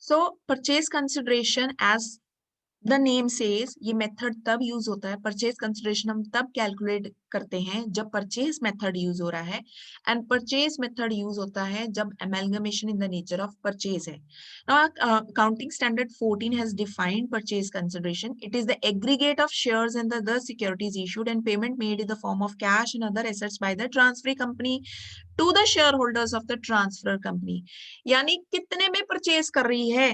So purchase consideration as the name says, ये method तब use होता है, परचेज कंसिडरेशन हम तब कैलकुलेट करते हैं जब परचेज मेथड यूज हो रहा है, एंड परचेज मेथड यूज होता है जब amalgamation in the nature of purchase है. Now accounting standard 14 has defined purchase consideration. It is the aggregate of shares and the securities issued and payment made in the form of cash and other assets by the transfer company to the share holders of the transfer company. यानी कितने में purchase कर रही है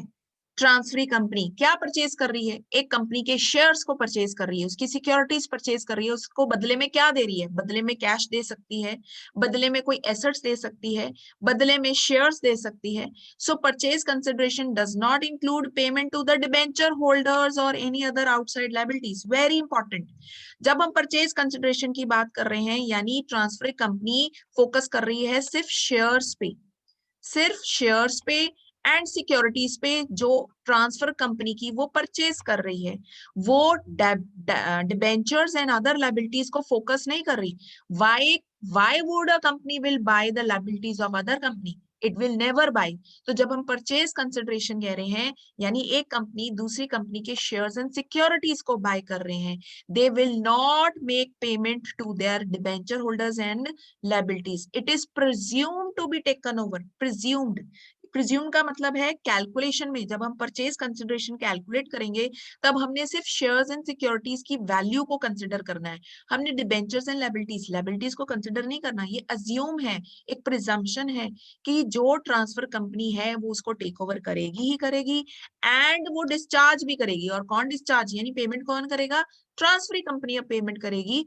transferee company? क्या purchase कर रही है? एक कंपनी के शेयर्स को परचेज कर रही है, उसकी सिक्योरिटीज परचेज कर रही है. उसको बदले में क्या दे रही है? बदले में कैश दे सकती है, बदले में कोई एसेट्स दे सकती है, बदले में शेयर्स दे सकती है. So purchase consideration does not include payment to the debenture holders और any other outside liabilities. Very important. जब हम परचेज कंसिडरेशन की बात कर रहे हैं, यानी ट्रांसफर कंपनी फोकस कर रही है सिर्फ शेयर्स पे, सिर्फ शेयर्स पे एंड सिक्योरिटीज पे जो ट्रांसफर कंपनी की वो परचेज कर रही है. वो डिबेंचर्स एंड अदर लायबिलिटीज को फोकस नहीं कर रही. Why would a company will buy the liabilities of other company? It will never buy. तो जब हम परचेज कंसिडरेशन कह रहे हैं, यानी एक कंपनी दूसरी कंपनी के शेयर्स एंड सिक्योरिटीज को बाय कर रहे हैं, they will not make payment to their debenture holders and liabilities. It is presumed to be taken over. Presumed. Presume का मतलब है कैलकुलेशन में जब हम परचेज कंसिडरेशन कैलकुलेट करेंगे तब हमने सिर्फ शेयर्स एंड सिक्योरिटीज की वैल्यू को कंसिडर करना है. हमने डिबेंचर्स एंड लायबिलिटीज को कंसिडर नहीं करना. ये अज्यूम है, एक प्रिजम्पशन है कि जो ट्रांसफर कंपनी है वो उसको टेक ओवर करेगी ही करेगी, एंड वो डिस्चार्ज भी करेगी. और कौन डिस्चार्ज, यानी पेमेंट कौन करेगा? ट्रांसफर कंपनी अब पेमेंट करेगी.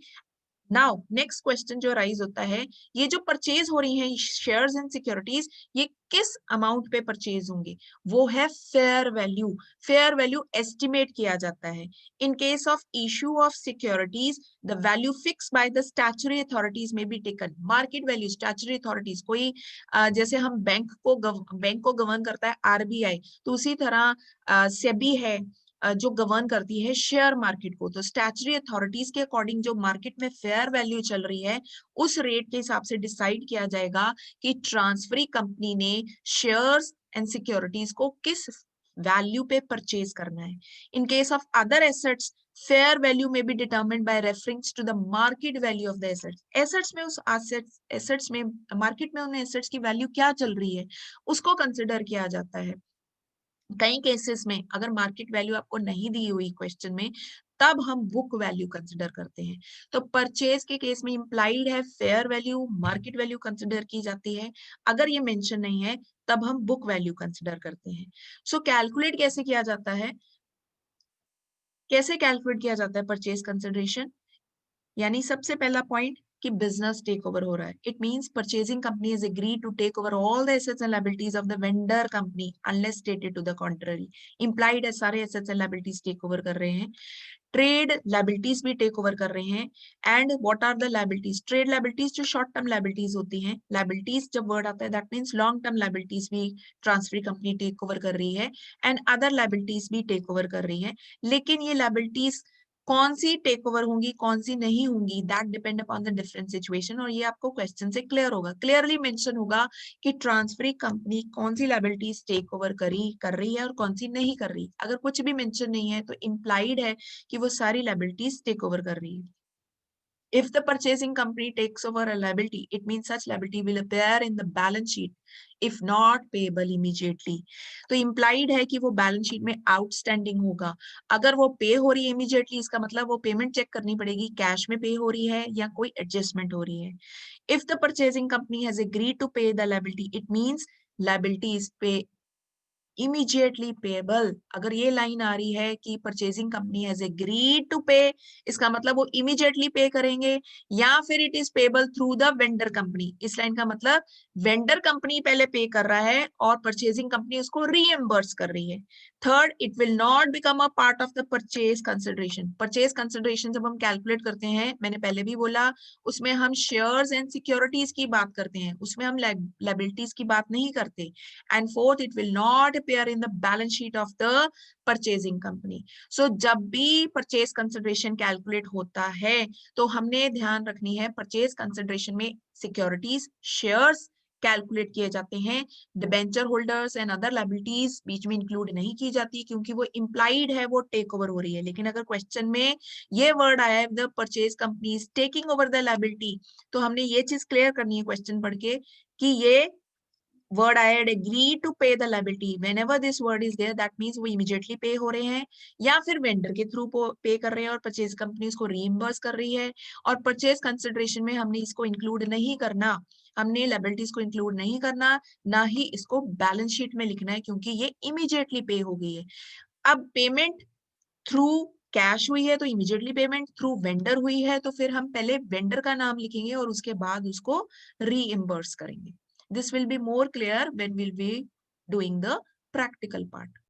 नाउ नेक्स्ट क्वेश्चन जो राइज होता है, ये जो परचेज हो रही है शेयर्स एंड सिक्योरिटीज, ये किस अमाउंट पे परचेज होंगे? वो है fair value. Fair value estimate किया जाता है. In case of issue of securities, the value fix by the statutory authorities may be taken. Market value statutory authorities, कोई जैसे हम बैंक को गवर्न करता है आरबीआई, तो उसी तरह सेबी है जो गवर्न करती है शेयर मार्केट को. तो स्टैट्यूटरी अथॉरिटीज के अकॉर्डिंग जो मार्केट में फेयर वैल्यू चल रही है, उस रेट के हिसाब से डिसाइड किया जाएगा कि ट्रांसफरी कंपनी ने शेयर्स एंड सिक्योरिटीज को किस वैल्यू पे परचेज करना है. In case of other assets, fair value may be determined by reference to the market value of the assets. Assets में उस एसेट्स में मार्केट में उन एसेट्स की वैल्यू क्या चल रही है उसको कंसिडर किया जाता है. कई केसेस में अगर मार्केट वैल्यू आपको नहीं दी हुई क्वेश्चन में, तब हम बुक वैल्यू कंसिडर करते हैं. तो परचेज के केस में इंप्लाइड है fair value, market value consider की जाती है. अगर ये मेंशन नहीं है तब हम बुक वैल्यू कंसिडर करते हैं. सो कैलकुलेट कैसे किया जाता है? कैसे कैलकुलेट किया जाता है परचेज कंसिडरेशन? यानी सबसे पहला पॉइंट कि बिजनेस टेक ओवर हो रहा है. It means purchasing company is agree to take over all the assets and liabilities of the vendor company unless stated to the contrary. Implied है सारे assets and liabilities take over कर रहे हैं. Trade liabilities भी take over कर रहे हैं. And what are the liabilities? Trade liabilities जो शॉर्ट टर्म लायबिलिटीज होती हैं. लायबिलिटीज जब वर्ड आता है that means long term liabilities भी ट्रांसफर कंपनी टेक ओवर कर रही है, एंड अदर लायबिलिटीज भी टेक ओवर कर रही है. लेकिन ये लायबिलिटीज कौन सी टेक ओवर होंगी कौन सी नहीं होंगी, that depend upon the different situation. और ये आपको क्वेश्चन से क्लियर होगा, क्लियरली मेंशन होगा कि ट्रांसफरी कंपनी कौन सी लायबिलिटीज टेक ओवर कर रही है और कौन सी नहीं कर रही. अगर कुछ भी मेंशन नहीं है तो इंप्लाइड है कि वो सारी लायबिलिटीज टेक ओवर कर रही है. If the purchasing company takes over a liability, it means such liability will appear in the balance sheet if not payable immediately. तो implied है कि वो balance sheet में outstanding होगा. अगर वो pay हो रही है immediately, इसका मतलब वो payment check करनी पड़ेगी cash में pay हो रही है या कोई adjustment हो रही है. If the purchasing company has agreed to pay the liability, it means liability is pay immediately payable. अगर ये लाइन आ रही है कि purchasing company has agreed to pay, इसका मतलब वो इमीडिएटली पे करेंगे, या फिर it is payable through the vendor company. इस लाइन का मतलब वेंडर कंपनी पहले पे कर रहा है और परचेजिंग कंपनी उसको रीएम्बर्स कर रही है. Third, it will not become a part of the purchase consideration. Purchase consideration जब हम कैलकुलेट करते हैं, मैंने पहले भी बोला, उसमें हम शेयर्स एंड सिक्योरिटीज की बात करते हैं, उसमें हम लायबिलिटीज की बात नहीं करते. And fourth, it will not appear in the balance sheet of the purchasing company. So जब भी purchase consideration calculate होता है तो हमने ध्यान रखनी है purchase consideration में securities, shares कैलकुलेट किए जाते हैं। Debenture holders and other liabilities बीच में इंक्लूड नहीं की जाती क्योंकि वो इम्प्लाइड है, वो टेक ओवर हो रही है। लेकिन अगर क्वेश्चन में ये वर्ड आया है the purchase company is taking over the liability, तो हमने ये चीज क्लियर करनी है क्वेश्चन पढ़ के कि ये word I had agreed to pay the liability. Whenever this word is there, that means वो immediately pay हो रहे हैं या फिर वेंडर के थ्रू पे कर रहे हैं और परचेज कंपनी उसको रीइंबर्स कर रही है। और परचेज कंसिडरेशन में हमने इसको इंक्लूड नहीं करना, हमने लायबिलिटीज को इंक्लूड नहीं करना, ना ही इसको बैलेंस शीट में लिखना है क्योंकि ये इमीडिएटली पे हो गई है। अब पेमेंट थ्रू कैश हुई है तो इमीडिएटली पेमेंट, थ्रू वेंडर हुई है तो फिर हम पहले वेंडर का नाम लिखेंगे और उसके बाद उसको रीइंबर्स करेंगे। This will be more clear when we'll be doing the practical part.